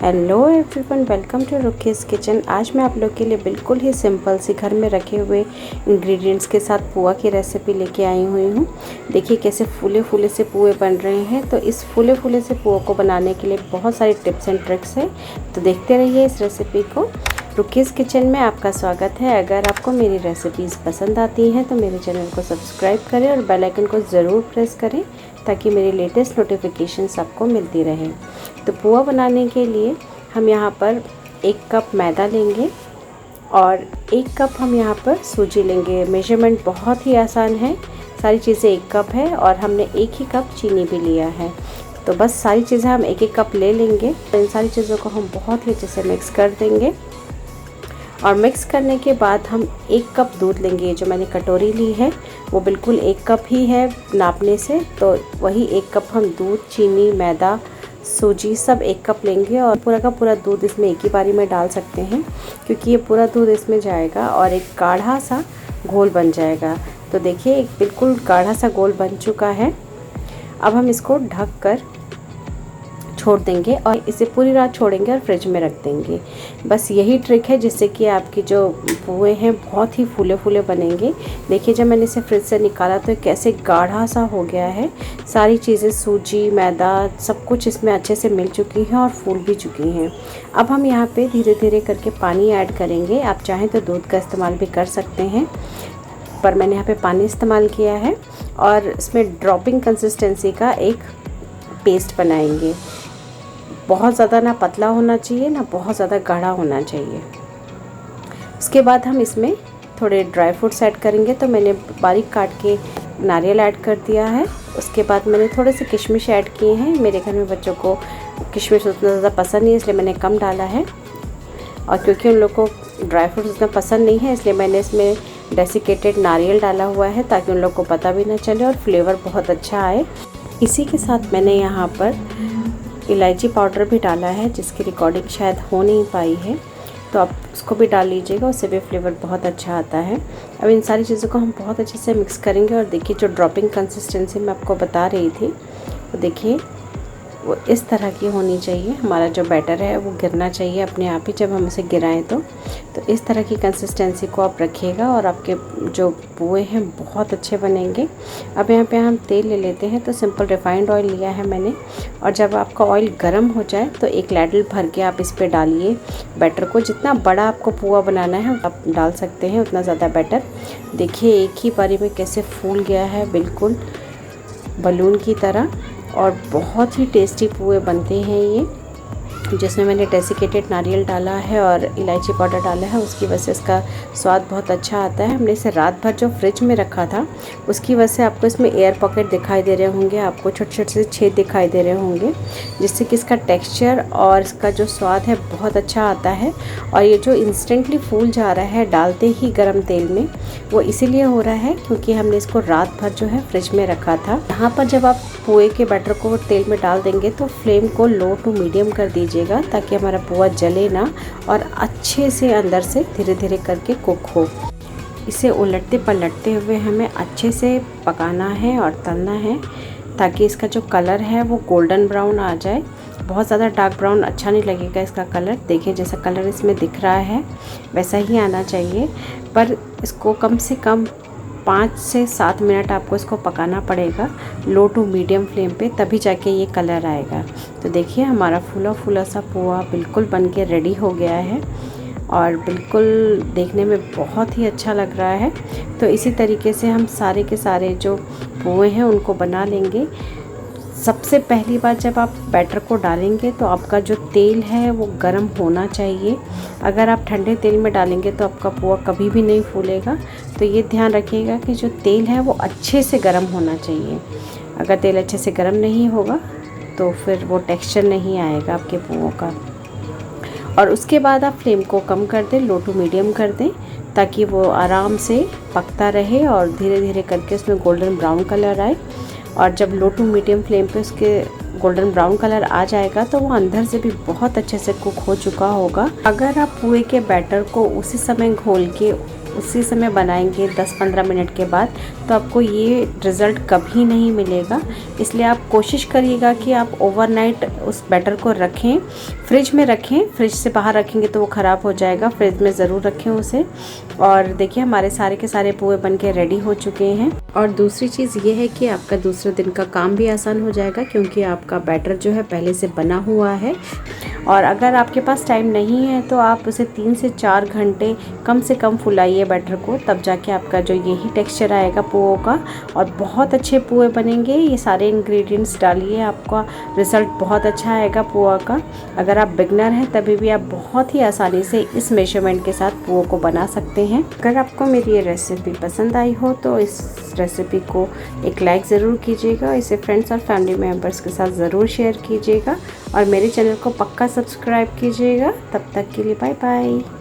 Hello everyone, welcome to Rookie's kitchen. आज मैं आप लोग के लिए बिल्कुल ही सिंपल सी घर में रखे हुए इंग्रेडिएंट्स के साथ पुआ की रेसिपी लेके आई हुई हूँ। देखिए कैसे फूले फूले से पुए बन रहे हैं। तो इस फूले फूले से पुआ को बनाने के लिए बहुत सारी टिप्स एंड ट्रिक्स है, तो देखते रहिए इस रेसिपी को। रुकीज़ किचन में आपका स्वागत है। अगर आपको मेरी रेसिपीज़ पसंद आती हैं तो मेरे चैनल को सब्सक्राइब करें और बेल आइकन को ज़रूर प्रेस करें ताकि मेरी लेटेस्ट नोटिफिकेशंस आपको मिलती रहे। तो पुआ बनाने के लिए हम यहाँ पर 1 कप मैदा लेंगे और 1 कप हम यहाँ पर सूजी लेंगे। मेजरमेंट बहुत ही आसान है, सारी चीज़ें 1 कप है और हमने 1 ही कप चीनी भी लिया है। तो बस सारी चीज़ें हम 1-1 कप ले लेंगे। तो इन सारी चीज़ों को हम बहुत ही अच्छे से मिक्स कर देंगे और मिक्स करने के बाद हम 1 कप दूध लेंगे। जो मैंने कटोरी ली है वो बिल्कुल 1 कप ही है नापने से, तो वही 1 कप हम दूध, चीनी, मैदा, सूजी सब 1 कप लेंगे और पूरा का पूरा दूध इसमें एक ही बारी में डाल सकते हैं क्योंकि ये पूरा दूध इसमें जाएगा और एक गाढ़ा सा घोल बन जाएगा। तो देखिए एक बिल्कुल गाढ़ा सा घोल बन चुका है। अब हम इसको ढक कर छोड़ देंगे और इसे पूरी रात छोड़ेंगे और फ्रिज में रख देंगे। बस यही ट्रिक है जिससे कि आपकी जो पुए हैं बहुत ही फूले फूले बनेंगे। देखिए जब मैंने इसे फ्रिज से निकाला तो कैसे गाढ़ा सा हो गया है। सारी चीज़ें, सूजी, मैदा, सब कुछ इसमें अच्छे से मिल चुकी हैं और फूल भी चुकी हैं। अब हम यहाँ पे धीरे धीरे करके पानी ऐड करेंगे। आप चाहें तो दूध का इस्तेमाल भी कर सकते हैं, पर मैंने यहाँ पे पानी इस्तेमाल किया है और इसमें ड्रॉपिंग कंसिस्टेंसी का एक पेस्ट बनाएंगे। बहुत ज़्यादा ना पतला होना चाहिए ना बहुत ज़्यादा गाढ़ा होना चाहिए। उसके बाद हम इसमें थोड़े ड्राई फ्रूट्स ऐड करेंगे। तो मैंने बारीक काट के नारियल ऐड कर दिया है। उसके बाद मैंने थोड़े से किशमिश ऐड किए हैं। मेरे घर में बच्चों को किशमिश उतना ज़्यादा पसंद नहीं है इसलिए मैंने कम डाला है, और क्योंकि उन लोग को ड्राई फ्रूट्स उतना पसंद नहीं है इसलिए मैंने इसमें डेसिकेटेड नारियल डाला हुआ है ताकि उन लोग को पता भी ना चले और फ्लेवर बहुत अच्छा आए। इसी के साथ मैंने यहाँ पर इलायची पाउडर भी डाला है जिसकी रिकॉर्डिंग शायद हो नहीं पाई है, तो आप उसको भी डाल लीजिएगा, उससे भी फ्लेवर बहुत अच्छा आता है। अब इन सारी चीज़ों को हम बहुत अच्छे से मिक्स करेंगे और देखिए जो ड्रॉपिंग कंसिस्टेंसी मैं आपको बता रही थी तो देखिए वो इस तरह की होनी चाहिए। हमारा जो बैटर है वो गिरना चाहिए अपने आप ही जब हम इसे गिराएं तो इस तरह की कंसिस्टेंसी को आप रखिएगा और आपके जो पुए हैं बहुत अच्छे बनेंगे। अब यहाँ पे हम तेल ले लेते हैं। तो सिंपल रिफाइंड ऑयल लिया है मैंने, और जब आपका ऑयल गर्म हो जाए तो 1 लैडल भर के आप इस पर डालिए बैटर को। जितना बड़ा आपको पुआ बनाना है आप डाल सकते हैं, उतना ज़्यादा बेटर। देखिए एक ही बारी में कैसे फूल गया है, बिल्कुल बलून की तरह, और बहुत ही टेस्टी पुए बनते हैं ये। जिसमें मैंने डेसिकेटेड नारियल डाला है और इलायची पाउडर डाला है, उसकी वजह से इसका स्वाद बहुत अच्छा आता है। हमने इसे रात भर जो फ्रिज में रखा था उसकी वजह से आपको इसमें एयर पॉकेट दिखाई दे रहे होंगे, आपको छोटे छोटे से छेद दिखाई दे रहे होंगे, जिससे कि इसका टेक्सचर और इसका जो स्वाद है बहुत अच्छा आता है। और ये जो इंस्टेंटली फूल जा रहा है डालते ही गर्म तेल में, वो इसीलिए हो रहा है क्योंकि हमने इसको रात भर जो है फ्रिज में रखा था। यहाँ पर जब आप पुए के बैटर को तेल में डाल देंगे तो फ्लेम को लो टू मीडियम कर दीजिएगा ताकि हमारा पुआ जले ना और अच्छे से अंदर से धीरे धीरे करके कुक हो। इसे उलटते पलटते हुए हमें अच्छे से पकाना है और तलना है ताकि इसका जो कलर है वो गोल्डन ब्राउन आ जाए। बहुत ज़्यादा डार्क ब्राउन अच्छा नहीं लगेगा इसका कलर। देखिए जैसा कलर इसमें दिख रहा है वैसा ही आना चाहिए, पर इसको कम से कम 5 से 7 मिनट आपको इसको पकाना पड़ेगा लो टू मीडियम फ्लेम पे, तभी जाके ये कलर आएगा। तो देखिए हमारा फूला फूला सा पुआ बिल्कुल बन के रेडी हो गया है और बिल्कुल देखने में बहुत ही अच्छा लग रहा है। तो इसी तरीके से हम सारे के सारे जो पुए हैं उनको बना लेंगे। सबसे पहली बात जब आप बैटर को डालेंगे तो आपका जो तेल है वो गर्म होना चाहिए। अगर आप ठंडे तेल में डालेंगे तो आपका पुआ कभी भी नहीं फूलेगा। तो ये ध्यान रखिएगा कि जो तेल है वो अच्छे से गर्म होना चाहिए। अगर तेल अच्छे से गर्म नहीं होगा तो फिर वो टेक्सचर नहीं आएगा आपके पुओं का। और उसके बाद आप फ्लेम को कम कर दें, लो टू मीडियम कर दें ताकि वो आराम से पकता रहे और धीरे धीरे करके उसमें गोल्डन ब्राउन कलर आए। और जब लो टू मीडियम फ्लेम पे उसके गोल्डन ब्राउन कलर आ जाएगा तो वो अंदर से भी बहुत अच्छे से कुक हो चुका होगा। अगर आप पुए के बैटर को उसी समय घोल के उसी समय बनाएंगे 10-15 मिनट के बाद, तो आपको ये रिज़ल्ट कभी नहीं मिलेगा। इसलिए आप कोशिश करिएगा कि आप ओवरनाइट उस बैटर को रखें, फ्रिज में रखें। फ्रिज से बाहर रखेंगे तो वो ख़राब हो जाएगा, फ्रिज में ज़रूर रखें उसे। और देखिए हमारे सारे के सारे पोहे बनके रेडी हो चुके हैं। और दूसरी चीज़ ये है कि आपका दूसरे दिन का काम भी आसान हो जाएगा, क्योंकि आपका बैटर जो है पहले से बना हुआ है। और अगर आपके पास टाइम नहीं है तो आप उसे 3 से 4 घंटे कम से कम फुलाइए बैटर को, तब जाके आपका जो यही टेक्सचर आएगा पोहा का, और बहुत अच्छे पोहे बनेंगे। ये सारे इंग्रेडिएंट्स डालिए, आपका रिज़ल्ट बहुत अच्छा आएगा पोहा का। अगर आप बिगनर हैं तभी भी आप बहुत ही आसानी से इस मेजरमेंट के साथ पोहा को बना सकते हैं। अगर आपको मेरी ये रेसिपी पसंद आई हो तो इस रेसिपी को एक लाइक ज़रूर कीजिएगा, इसे फ्रेंड्स और फैमिली मेम्बर्स के साथ ज़रूर शेयर कीजिएगा, और मेरे चैनल को पक्का सब्सक्राइब कीजिएगा। तब तक के लिए बाय बाय।